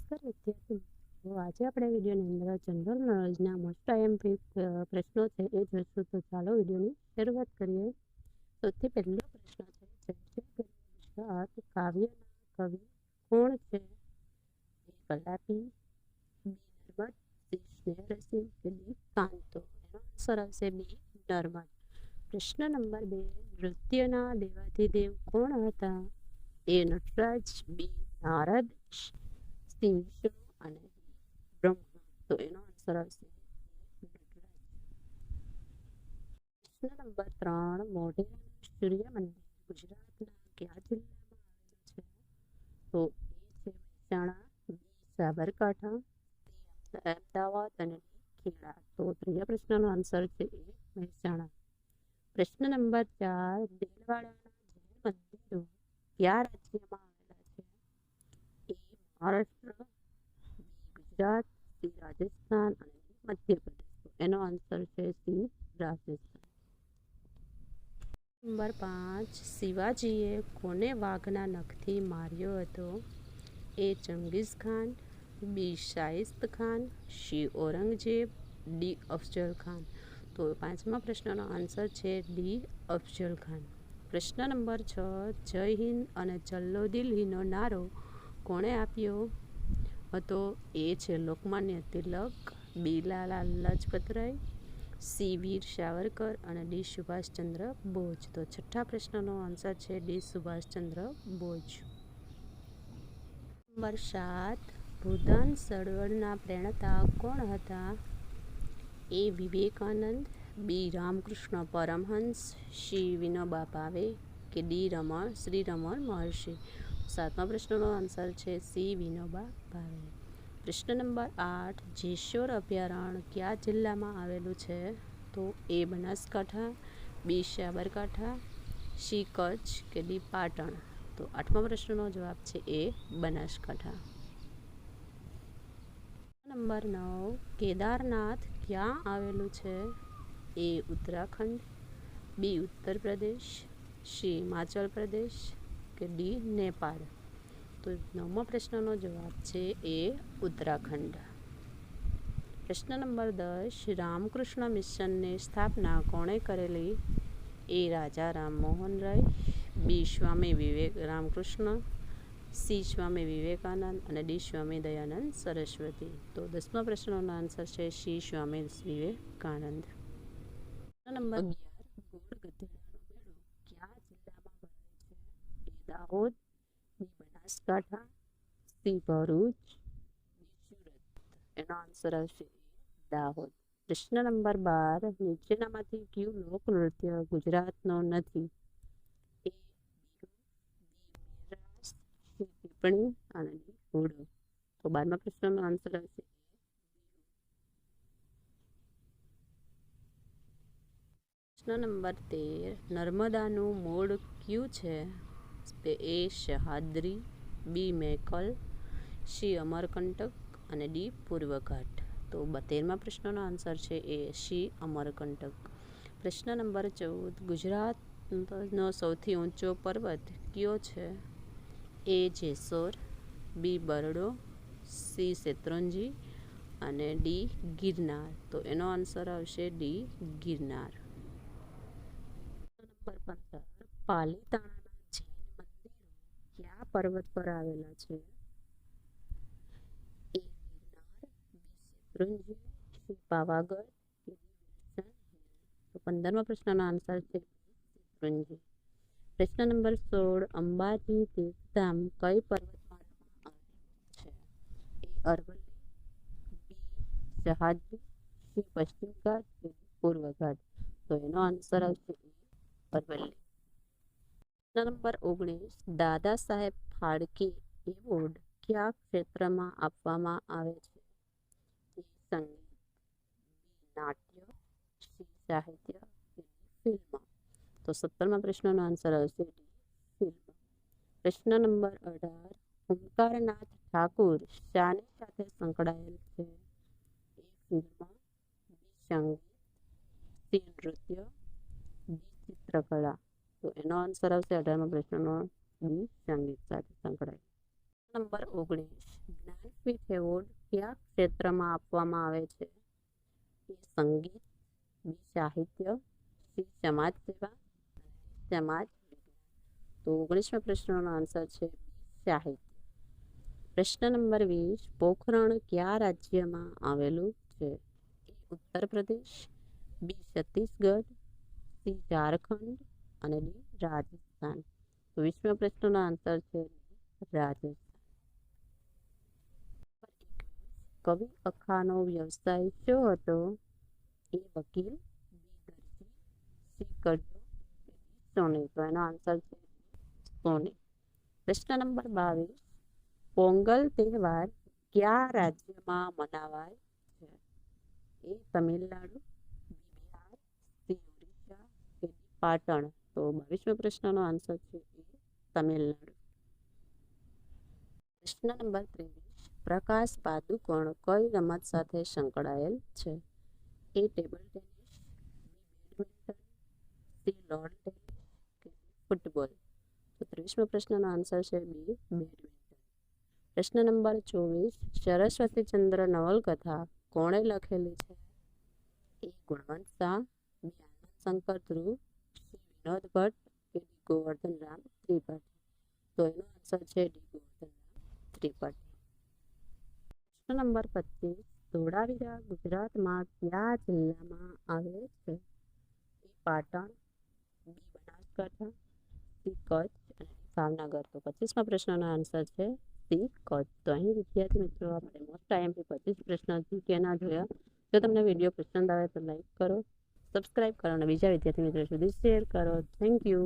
નમસ્કાર વિદ્યાર્થી મિત્રો, આજે આપણે વિડીયોની અંદર જનરલ નોલેજના મોસ્ટ આઈએમપી પ્રશ્નો છે એ જોઈશું. તો ચાલો વિડીયોની શરૂઆત કરીએ. સૌથી પહેલો પ્રશ્ન છે, ગુજરાત કાવ્યના કવિ કોણ છે? એ કલાપી, બી નર્મદ, સી સ્નેહરસિક કે ડી કાંતો. એનો આન્સર આવશે બી નર્મદ. પ્રશ્ન નંબર 2, નૃત્યના દેવાધિદેવ કોણ હતા? એ નટરાજ, બી નારદ, સી વિષ્ણુ અને બ્રહ્મા. તો એનો આન્સર આવશે નટરાજ. પ્રશ્ન નંબર 3, મોઢેરાનું સૂર્ય મંદિર ગુજરાતના કયા જિલ્લામાં આવેલું છે? તો એ છે મહેસાણા, બી સાબરકાંઠા, સી અમદાવાદ અને ડી ખેડા. તો ત્રીજા પ્રશ્નનો આન્સર છે એ મહેસાણા. પ્રશ્ન નંબર 4, દેલવાડાના જૈન મંદિરો કયા રાજ્યમાં આવેલા છે? એ મહારાષ્ટ્ર, બી ગુજરાત, સી રાજસ્થાન અને મધ્યપ્રદેશ. એનો આન્સર છે સી રાજસ્થાન. નંબર 5, શિવાજીએ કોને વાઘના નખથી માર્યો હતો? એ ચંગીઝ ખાન, બી શાઇસ્ત ખાન, સી ઔરંગઝેબ, ડી અફઝલ ખાન. તો પાંચમા પ્રશ્નનો આન્સર છે ડી અફઝલ ખાન. પ્રશ્ન નંબર 6, જય હિન્દ અને ચલ્લો દિલ્હીનો નારો કોણે આપ્યો હતો? એ છે લોકમાન્ય તિલક, બી લાલા લજપતરાય, સી વીર સાવરકર અને ડી સુભાષચંદ્ર બોઝ. તો છઠ્ઠા પ્રશ્નનો આન્સર છે ડી સુભાષચંદ્ર બોઝ. નંબર 7, ભૂદાન ચળવળના પ્રેરણા કોણ હતા? એ વિવેકાનંદ, બી રામકૃષ્ણ પરમહંસ, સી વિનોબા ભાવે કે ડી શ્રી રમણ મહર્ષિ. સાતમા પ્રશ્નનો આન્સર છે સી વિનોબા ભાવે. પ્રશ્ન નંબર 8, જેશોર અભયારણ્ય કયા જિલ્લામાં આવેલું છે? તો એ બનાસકાંઠા, બી સાબરકાંઠા, સી કચ્છ કે ડી પાટણ. તો આઠમા પ્રશ્નનો જવાબ છે એ બનાસકાંઠા. નંબર 9, કેદારનાથ ક્યાં આવેલું છે? એ ઉત્તરાખંડ, બી ઉત્તર પ્રદેશ, સી હિમાચલ પ્રદેશ કે ડી નેપાળ. તો 9મા પ્રશ્નનો જવાબ છે એ ઉત્તરાખંડ. પ્રશ્ન નંબર 10, રામકૃષ્ણ મિશનની સ્થાપના કોણે કરેલી? એ રાજા રામમોહન રાય, બી સ્વામી રામકૃષ્ણ, સી સ્વામી વિવેકાનંદ અને ડી સ્વામી દયાનંદ સરસ્વતી. તો 10મા પ્રશ્નનો આન્સર છે સી સ્વામી વિવેકાનંદ. નંબર 11, ગોળ ગધેડાનો મેળો કયા જિલ્લામાં ભરાય છે? એ દાહોદ, બી બનાસકાંઠા, સી ભરૂચ, ડી સુરત. એનો આન્સર આવશે દાહોદ. પ્રશ્ન નંબર 12, નીચેનામાંથી કયું લોકનૃત્ય ગુજરાતનો નથી? એ બિહુ, બી મેરાસ, સી ટીપ્પણી અને ડી હુડો. તો 12મા પ્રશ્નનો આન્સર આવશે પ્રશ્ન નંબર 13, નર્મદાનું મૂળ કયું છે? એ સહ્યાદ્રી, બી મેકલ, સી અમરકંટક અને ડી પૂર્વઘાટ. તો 13મા પ્રશ્નનો આન્સર છે એ સી અમરકંટક. પ્રશ્ન નંબર 14, ગુજરાતનો સૌથી ઊંચો પર્વત કયો છે? એ જેસોર, બી બરડો, સી શેત્રુંજી અને ડી ગિરનાર. તો એનો આન્સર આવશે ડી ગિરનાર. નંબર 15, પાલીતાણાના જૈન મંદિરો કયા પર્વત પર આવેલા છે? એ ગિરનાર, બી શેત્રુંજી, સી પાવાગઢ કે ડી વિલ્સન હિલ. તો 15મા પ્રશ્નનો આન્સર છે શેત્રુંજી. પ્રશ્ન નંબર 16, અંબાજી તીર્થધામ કઈ પર્વતમાળામાં આવેલું છે? એ અરવલ્લી, બી સહ્યાદ્રી, સી પશ્ચિમ ઘાટ કે ડી પૂર્વ ઘાટ. તો એનો આન્સર આવશે અરવલ્લી. પ્રશ્ન નંબર 19, દાદા સાહેબ ફાળકે એવોર્ડ કયા ક્ષેત્રમાં આપવામાં આવે છે? એ સંગીત, બી નાટ્ય, સી સાહિત્ય કે ડી ફિલ્મ. તો 17મા પ્રશ્નનો આન્સર આવશે ડી ફિલ્મ. પ્રશ્ન નંબર 18, ઓમકારનાથ ઠાકુર શાની સાથે સંકળાયેલ છે? એ ફિલ્મ, બી સંગીત, સી નૃત્ય, ડી ચિત્રકલા. તો એનો આન્સર આવશે 18મા પ્રશ્નનો બી સંગીત સાથે સંકળાયેલ. નંબર 19 જ્ઞાનપીઠ એવોર્ડ કયા ક્ષેત્રમાં આપવામાં આવે છે? એ સંગીત, બી સાહિત્ય, સી સમાજ સેવા, સમાજ વિજ્ઞાન. તો 19મા પ્રશ્નનો આન્સર છે સાહિત્ય. પ્રશ્ન નંબર 20 પોખરણ કયા રાજ્યમાં આવેલું છે? એ ઉત્તર પ્રદેશ, બી છત્તીસગઢ, સી ઝારખંડ અને ડી રાજસ્થાન. તો 20મા પ્રશ્નનો આન્સર છે રાજસ્થાન. કવિ અખાનો વ્યવસાય શું હતો? એ વકીલ, બી દરજી, સી કડિયો, સોની. તો એનો આન્સર છે સોની. પ્રશ્ન નંબર 22 પોંગલ તહેવાર કયા રાજ્યમાં મનાવાય છે? એ તમિલનાડુ, બી બિહાર, સી ઓડિશા કે ડી પાટણ. તો 22મા પ્રશ્નનો આન્સર છે એ તમિલનાડુ. પ્રશ્ન નંબર 23 પ્રકાશ પાદુકોણ કઈ રમત સાથે સંકળાયેલ છે? એ ટેબલ ટેનિસ, બી બેડમિન્ટન, સી લોન ટેનિસ કે ફૂટબોલ. તો 23મા પ્રશ્નનો આન્સર છે બી બેડમિન્ટન. પ્રશ્ન નંબર 24 સરસ્વતીચંદ્ર નવલકથા કોણે લખેલી છે? એ ગુણવંત શાહ, બી આનંદ શંકર ધ્રુવ, સી વિનોદ ભટ્ટ કે ડી ગોવર્ધન રામ ત્રિપાઠી. તો એનો આન્સર છે ડી ગોવર્ધન રામ ત્રિપાઠી. પ્રશ્ન નંબર 25 ધોળાવીરા ગુજરાતમાં કયા જિલ્લામાં આવે છે? એ પાટણ, બી બનાસકાંઠા, સી કચ્છ અને ભાવનગર. તો 25મા પ્રશ્નનો આન્સર છે સી કચ્છ. તો અહીં વિદ્યાર્થી મિત્રો આપણે મોસ્ટ આઈએમપી 25 પ્રશ્ન જીકેના જોયા. જો તમને વિડીયો પસંદ આવે તો લાઈક કરો, સબસ્ક્રાઈબ કરો અને બીજા વિદ્યાર્થી મિત્રો સુધી શેર કરો. Thank you.